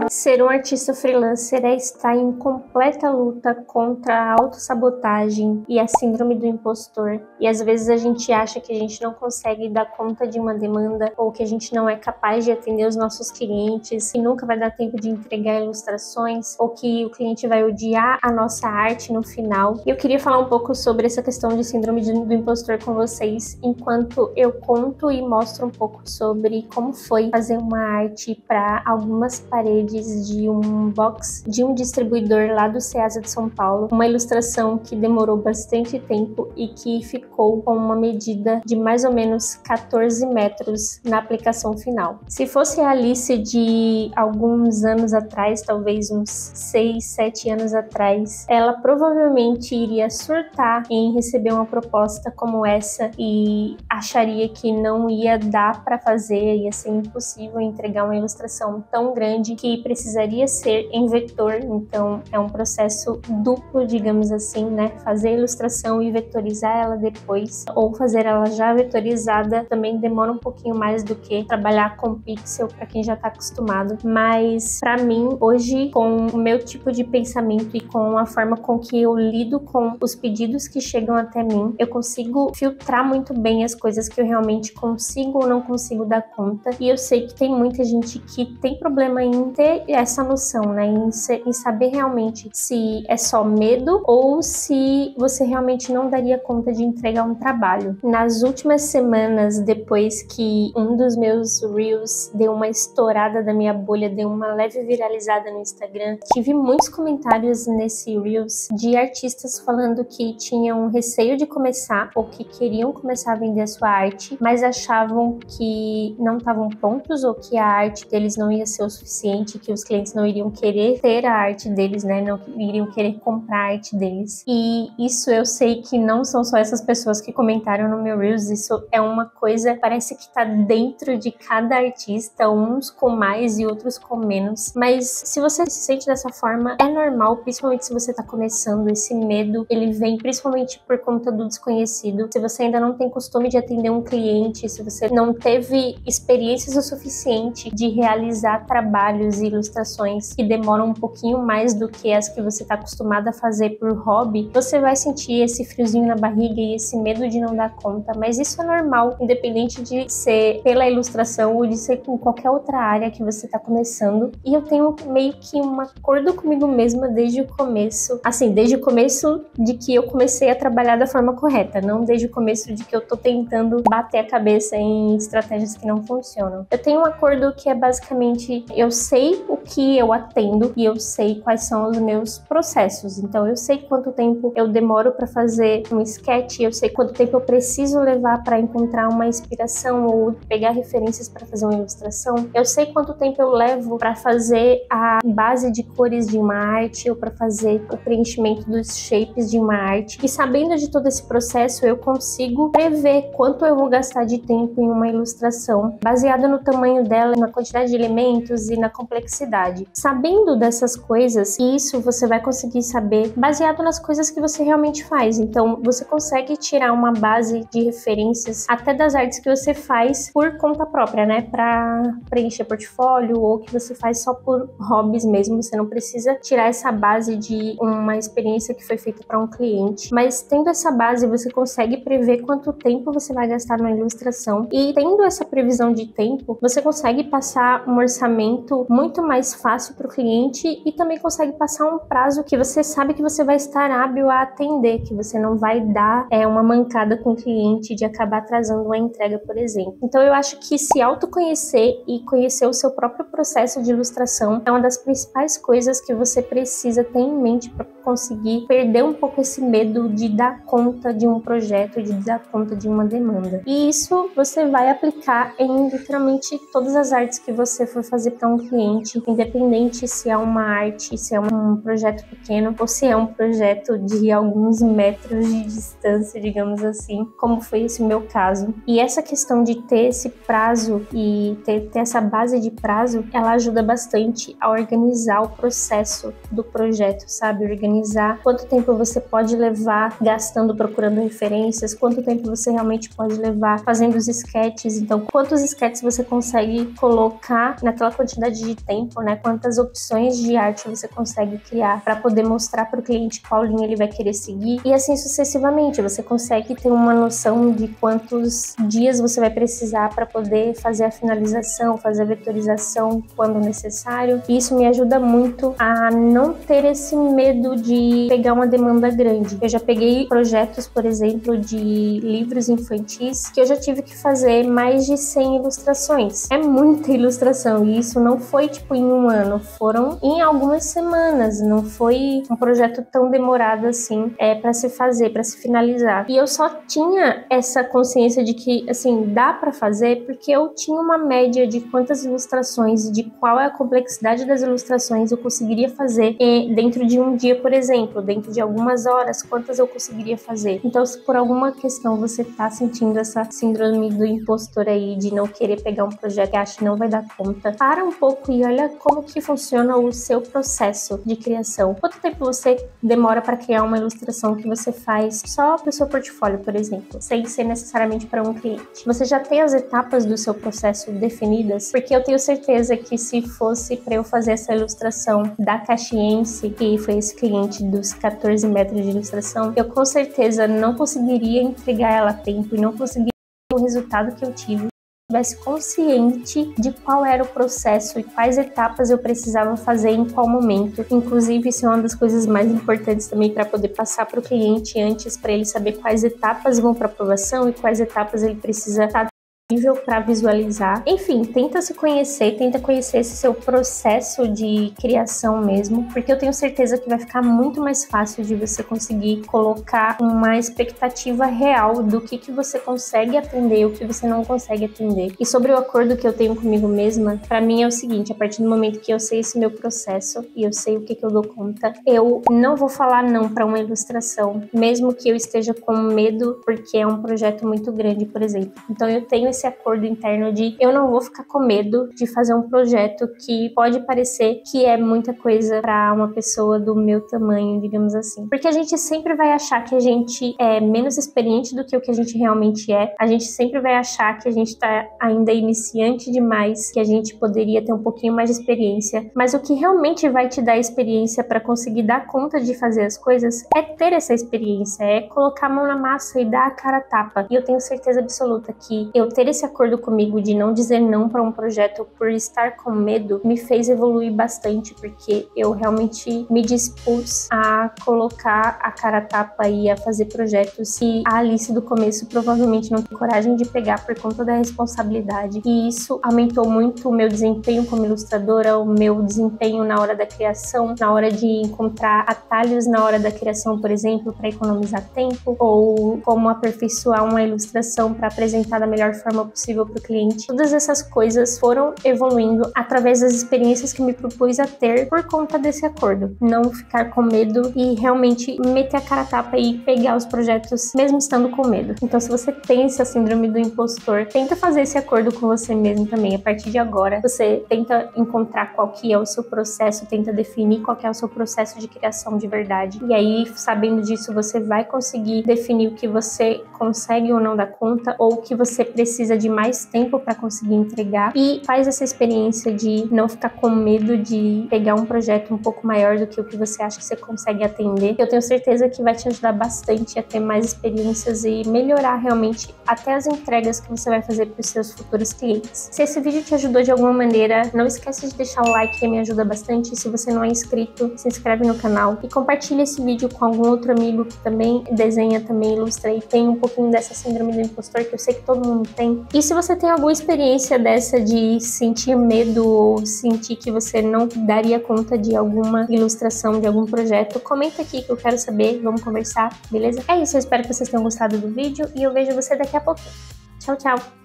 Ser um artista freelancer é estar em completa luta contra a autossabotagem e a síndrome do impostor. E às vezes a gente acha que a gente não consegue dar conta de uma demanda ou que a gente não é capaz de atender os nossos clientes, que nunca vai dar tempo de entregar ilustrações ou que o cliente vai odiar a nossa arte no final. E eu queria falar um pouco sobre essa questão de síndrome do impostor com vocês, enquanto eu conto e mostro um pouco sobre como foi fazer uma arte para algumas paredes de um box de um distribuidor lá do Ceasa de São Paulo. Uma ilustração que demorou bastante tempo e que ficou com uma medida de mais ou menos 14 metros na aplicação final. Se fosse a Alice de alguns anos atrás, talvez uns 6, 7 anos atrás, ela provavelmente iria surtar em receber uma proposta como essa e acharia que não ia dar para fazer, ia ser impossível entregar uma ilustração tão grande que precisaria ser em vetor. Então é um processo duplo, digamos assim, né? Fazer a ilustração e vetorizar ela depois, ou fazer ela já vetorizada também demora um pouquinho mais do que trabalhar com pixel para quem já está acostumado. Mas para mim, hoje, com o meu tipo de pensamento e com a forma com que eu lido com os pedidos que chegam até mim, eu consigo filtrar muito bem as coisas que eu realmente consigo ou não consigo dar conta. E eu sei que tem muita gente que tem problema em ter essa noção, né? Em saber realmente se é só medo ou se você realmente não daria conta de entregar um trabalho. Nas últimas semanas, depois que um dos meus Reels deu uma estourada da minha bolha, deu uma leve viralizada no Instagram, tive muitos comentários nesse Reels de artistas falando que tinham receio de começar ou que queriam começar a vender a sua arte, mas achavam que não estavam prontos ou que a arte deles não ia ser o suficiente, que os clientes não iriam querer ter a arte deles, né? Não iriam querer comprar a arte deles. E isso eu sei que não são só essas pessoas que comentaram no meu Reels, isso é uma coisa, parece que tá dentro de cada artista, uns com mais e outros com menos. Mas se você se sente dessa forma, é normal, principalmente se você tá começando. Esse medo, ele vem principalmente por conta do desconhecido. Se você ainda não tem costume de atender um cliente, se você não teve experiências o suficiente de realizar trabalhos e ilustrações que demoram um pouquinho mais do que as que você tá acostumado a fazer por hobby, você vai sentir esse friozinho na barriga e esse medo de não dar conta. Mas isso é normal, independente de ser pela ilustração ou de ser com qualquer outra área que você tá começando. E eu tenho meio que um acordo comigo mesma desde o começo, assim, desde o começo de que eu comecei a trabalhar da forma correta, não desde o começo de que eu tô tentando bater a cabeça em estratégias que não funcionam. Eu tenho um acordo que é basicamente, eu sei o que eu atendo e eu sei quais são os meus processos. Então eu sei quanto tempo eu demoro para fazer um sketch, eu sei quanto tempo eu preciso levar para encontrar uma inspiração ou pegar referências para fazer uma ilustração. Eu sei quanto tempo eu levo para fazer a base de cores de uma arte ou para fazer o preenchimento dos shapes de uma arte. E sabendo de todo esse processo, eu consigo prever quanto eu vou gastar de tempo em uma ilustração, baseado no tamanho dela, na quantidade de elementos e na complexidade. Sabendo dessas coisas, isso você vai conseguir saber baseado nas coisas que você realmente faz. Então, você consegue tirar uma base de referências até das artes que você faz por conta própria, né? Para preencher portfólio ou que você faz só por hobbies mesmo. Você não precisa tirar essa base de uma experiência que foi feita para um cliente. Mas tendo essa base, você consegue prever quanto tempo você vai gastar numa ilustração. E tendo essa previsão de tempo, você consegue passar um orçamento muito mais fácil para o cliente e também consegue passar um prazo que você sabe que você vai estar hábil a atender, que você não vai dar uma mancada com o cliente de acabar atrasando uma entrega, por exemplo. Então eu acho que se autoconhecer e conhecer o seu próprio processo de ilustração é uma das principais coisas que você precisa ter em mente para conseguir perder um pouco esse medo de dar conta de um projeto, de dar conta de uma demanda. E isso você vai aplicar em literalmente todas as artes que você for fazer para um cliente, independente se é uma arte, se é um projeto pequeno ou se é um projeto de alguns metros de distância, digamos assim, como foi esse meu caso. E essa questão de ter esse prazo e ter essa base de prazo, ela ajuda bastante a organizar o processo do projeto, sabe? Organizar quanto tempo você pode levar gastando, procurando referências, quanto tempo você realmente pode levar fazendo os sketches. Então, quantos sketches você consegue colocar naquela quantidade de tempo tempo, né? Quantas opções de arte você consegue criar para poder mostrar para o cliente qual linha ele vai querer seguir, e assim sucessivamente. Você consegue ter uma noção de quantos dias você vai precisar para poder fazer a finalização, fazer a vetorização quando necessário. E isso me ajuda muito a não ter esse medo de pegar uma demanda grande. Eu já peguei projetos, por exemplo, de livros infantis que eu já tive que fazer mais de 100 ilustrações. É muita ilustração, e isso não foi tipo em um ano, foram em algumas semanas, não foi um projeto tão demorado assim para se fazer, para se finalizar. E eu só tinha essa consciência de que, assim, dá para fazer porque eu tinha uma média de quantas ilustrações, de qual é a complexidade das ilustrações eu conseguiria fazer dentro de um dia, por exemplo, dentro de algumas horas, quantas eu conseguiria fazer. Então, se por alguma questão você tá sentindo essa síndrome do impostor aí, de não querer pegar um projeto que acha que não vai dar conta, para um pouco e olha como que funciona o seu processo de criação. Quanto tempo você demora para criar uma ilustração que você faz só para o seu portfólio, por exemplo, sem ser necessariamente para um cliente? Você já tem as etapas do seu processo definidas? Porque eu tenho certeza que se fosse para eu fazer essa ilustração da Caxiense, que foi esse cliente dos 14 metros de ilustração, eu com certeza não conseguiria entregar ela a tempo e não conseguiria o resultado que eu tive estivesse consciente de qual era o processo e quais etapas eu precisava fazer em qual momento. Inclusive, isso é uma das coisas mais importantes também para poder passar para o cliente antes, para ele saber quais etapas vão para aprovação e quais etapas ele precisa estar para visualizar. Enfim, tenta se conhecer, tenta conhecer esse seu processo de criação mesmo, porque eu tenho certeza que vai ficar muito mais fácil de você conseguir colocar uma expectativa real do que você consegue atender e o que você não consegue atender. E sobre o acordo que eu tenho comigo mesma, para mim é o seguinte: a partir do momento que eu sei esse meu processo e eu sei o que eu dou conta, eu não vou falar não para uma ilustração, mesmo que eu esteja com medo, porque é um projeto muito grande, por exemplo. Então eu tenho esse acordo interno de eu não vou ficar com medo de fazer um projeto que pode parecer que é muita coisa para uma pessoa do meu tamanho, digamos assim. Porque a gente sempre vai achar que a gente é menos experiente do que o que a gente realmente é. A gente sempre vai achar que a gente tá ainda iniciante demais, que a gente poderia ter um pouquinho mais de experiência. Mas o que realmente vai te dar experiência para conseguir dar conta de fazer as coisas é ter essa experiência, é colocar a mão na massa e dar a cara a tapa. E eu tenho certeza absoluta que eu ter esse acordo comigo de não dizer não para um projeto por estar com medo me fez evoluir bastante, porque eu realmente me dispus a colocar a cara a tapa e a fazer projetos que a Alice do começo provavelmente não tem coragem de pegar por conta da responsabilidade. E isso aumentou muito o meu desempenho como ilustradora, o meu desempenho na hora da criação, na hora de encontrar atalhos na hora da criação, por exemplo, para economizar tempo, ou como aperfeiçoar uma ilustração para apresentar da melhor forma possível para o cliente. Todas essas coisas foram evoluindo através das experiências que me propus a ter por conta desse acordo. Não ficar com medo e realmente meter a cara a tapa e pegar os projetos mesmo estando com medo. Então, se você tem essa síndrome do impostor, tenta fazer esse acordo com você mesmo também. A partir de agora, você tenta encontrar qual que é o seu processo, tenta definir qual que é o seu processo de criação de verdade. E aí, sabendo disso, você vai conseguir definir o que você consegue ou não dar conta, ou o que você precisa de mais tempo para conseguir entregar, e faz essa experiência de não ficar com medo de pegar um projeto um pouco maior do que o que você acha que você consegue atender. Eu tenho certeza que vai te ajudar bastante a ter mais experiências e melhorar realmente até as entregas que você vai fazer para os seus futuros clientes. Se esse vídeo te ajudou de alguma maneira, não esquece de deixar o like, que me ajuda bastante. Se você não é inscrito, se inscreve no canal e compartilha esse vídeo com algum outro amigo que também desenha, também ilustra e tem um pouquinho dessa síndrome do impostor, que eu sei que todo mundo tem. E se você tem alguma experiência dessa de sentir medo ou sentir que você não daria conta de alguma ilustração, de algum projeto, comenta aqui que eu quero saber, vamos conversar, beleza? É isso, eu espero que vocês tenham gostado do vídeo e eu vejo você daqui a pouquinho. Tchau, tchau!